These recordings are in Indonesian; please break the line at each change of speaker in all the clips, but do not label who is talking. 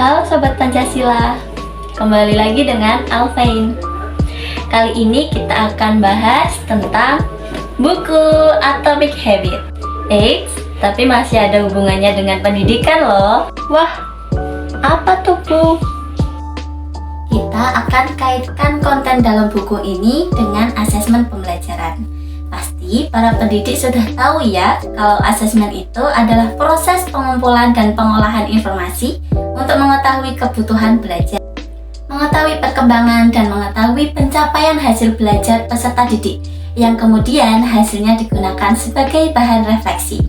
Halo Sobat Pancasila, kembali lagi dengan Alvain. Kali ini kita akan bahas tentang buku Atomic Habits. Eits, tapi masih ada hubungannya dengan pendidikan loh. Wah, apa tuh Bu? Kita akan kaitkan konten dalam buku ini dengan asesmen pembelajaran. Pasti para pendidik sudah tahu ya, kalau asesmen itu adalah proses pengumpulan dan pengolahan informasi untuk mengetahui kebutuhan belajar, mengetahui perkembangan dan mengetahui pencapaian hasil belajar peserta didik, yang kemudian hasilnya digunakan sebagai bahan refleksi.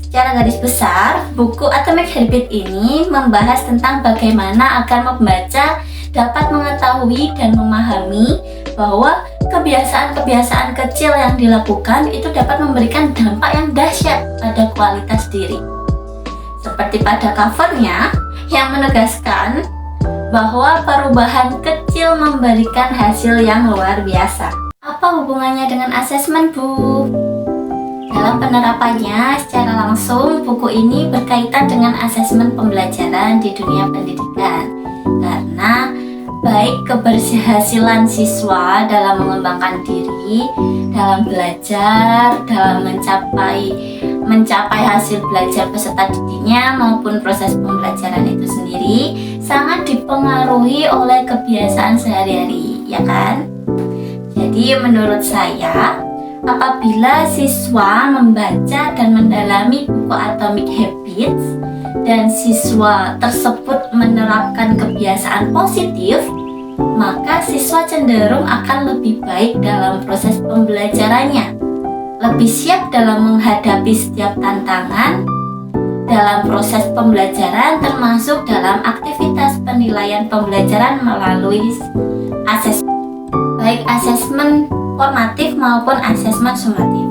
Secara garis besar, buku Atomic Habits ini membahas tentang bagaimana agar membaca dapat mengetahui dan memahami bahwa kebiasaan-kebiasaan kecil yang dilakukan itu dapat memberikan dampak yang dahsyat pada kualitas diri. Seperti pada covernya yang menegaskan bahwa perubahan kecil memberikan hasil yang luar biasa. Apa hubungannya dengan asesmen, Bu? Dalam penerapannya, secara langsung buku ini berkaitan dengan asesmen pembelajaran di dunia pendidikan. Karena baik keberhasilan siswa dalam mengembangkan diri, dalam belajar, dalam mencapai hasil belajar peserta didiknya maupun proses pembelajaran itu sendiri sangat dipengaruhi oleh kebiasaan sehari-hari, ya kan? Jadi menurut saya, apabila siswa membaca dan mendalami buku Atomic Habits dan siswa tersebut menerapkan kebiasaan positif, maka siswa cenderung akan lebih baik dalam proses pembelajarannya, lebih siap dalam menghadapi setiap tantangan dalam proses pembelajaran, termasuk dalam aktivitas penilaian pembelajaran melalui baik asesmen formatif maupun asesmen sumatif.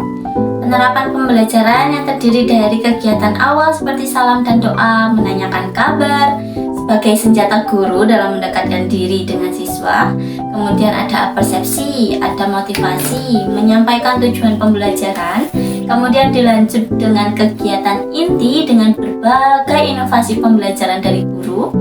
Penerapan pembelajaran yang terdiri dari kegiatan awal seperti salam dan doa, menanyakan kabar sebagai senjata guru dalam mendekatkan diri dengan siswa. Kemudian ada persepsi, ada motivasi, menyampaikan tujuan pembelajaran. Kemudian dilanjut dengan kegiatan inti dengan berbagai inovasi pembelajaran dari guru.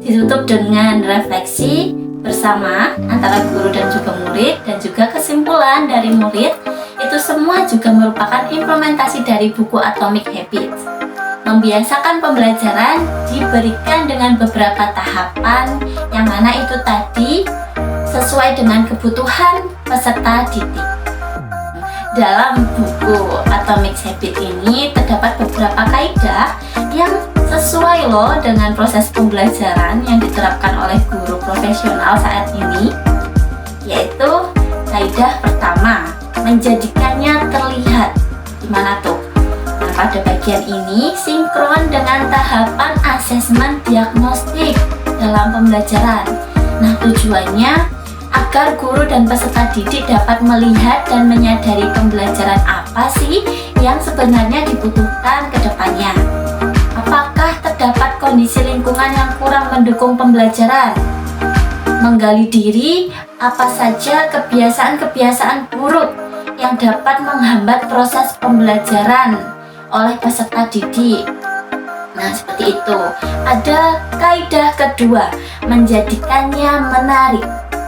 Ditutup dengan refleksi bersama antara guru dan juga murid, dan juga kesimpulan dari murid. Itu semua juga merupakan implementasi dari buku Atomic Habits. Membiasakan pembelajaran diberikan dengan beberapa tahapan, yang mana itu tadi sesuai dengan kebutuhan peserta didik. Dalam buku Atomic Habits ini terdapat beberapa kaidah yang sesuai loh dengan proses pembelajaran yang diterapkan oleh guru profesional saat ini, yaitu kaidah pertama, menjadikannya terlihat. Gimana tuh? Nah, pada bagian ini sinkron dengan tahapan asesmen diagnostik dalam pembelajaran. Nah, tujuannya agar guru dan peserta didik dapat melihat dan menyadari pembelajaran apa sih yang sebenarnya dibutuhkan ke depannya. Apakah terdapat kondisi lingkungan yang kurang mendukung pembelajaran? Menggali diri, apa saja kebiasaan-kebiasaan buruk yang dapat menghambat proses pembelajaran oleh peserta didik. Nah, seperti itu. Ada kaidah kedua, menjadikannya menarik.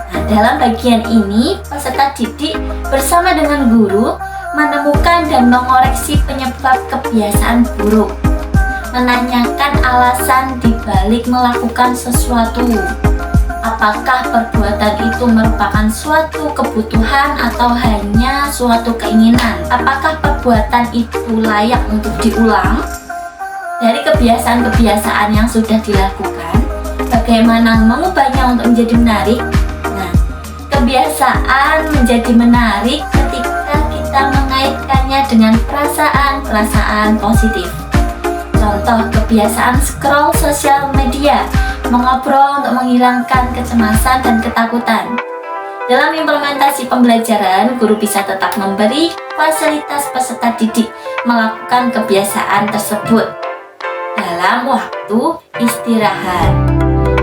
Nah, dalam bagian ini, peserta didik bersama dengan guru menemukan dan mengoreksi penyebab kebiasaan buruk, menanyakan alasan dibalik melakukan sesuatu. Apakah perbuatan itu merupakan suatu kebutuhan atau hanya suatu keinginan? Apakah perbuatan itu layak untuk diulang? Dari kebiasaan-kebiasaan yang sudah dilakukan, bagaimana mengubahnya untuk menjadi menarik? Nah, kebiasaan menjadi menarik ketika kita mengaitkannya dengan perasaan-perasaan positif. Contoh kebiasaan scroll sosial media, mengobrol untuk menghilangkan kecemasan dan ketakutan. Dalam implementasi pembelajaran, guru bisa tetap memberi fasilitas peserta didik melakukan kebiasaan tersebut dalam waktu istirahat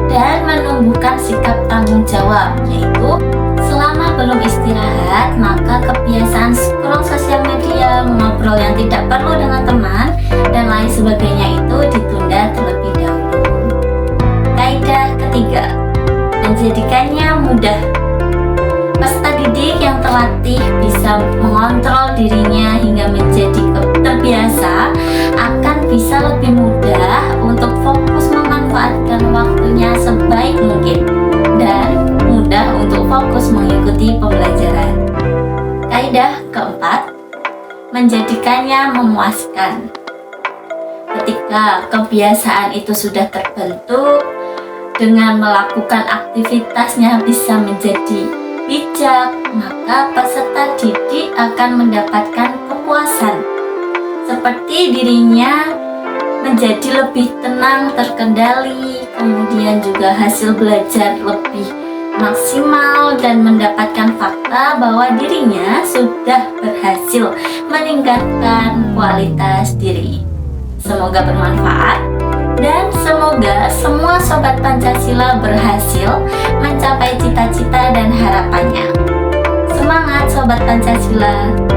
dan menumbuhkan sikap tanggung jawab, yaitu selama belum istirahat, maka kebiasaan scroll sosial media, mengobrol yang tidak perlu dengan teman, dan lain sebagainya itu ditunda terlebih dahulu. menjadikannya mudah. Peserta didik yang terlatih bisa mengontrol dirinya hingga menjadi terbiasa akan bisa lebih mudah untuk fokus memanfaatkan waktunya sebaik mungkin dan mudah untuk fokus mengikuti pembelajaran. Kaidah keempat, menjadikannya memuaskan. Ketika kebiasaan itu sudah terbentuk, dengan melakukan aktivitasnya bisa menjadi bijak, maka peserta didik akan mendapatkan kepuasan, seperti dirinya menjadi lebih tenang, terkendali, kemudian juga hasil belajar lebih maksimal dan mendapatkan fakta bahwa dirinya sudah berhasil meningkatkan kualitas diri. Semoga bermanfaat dan semoga semua Sobat Pancasila berhasil mencapai cita-cita dan harapannya. Semangat Sobat Pancasila!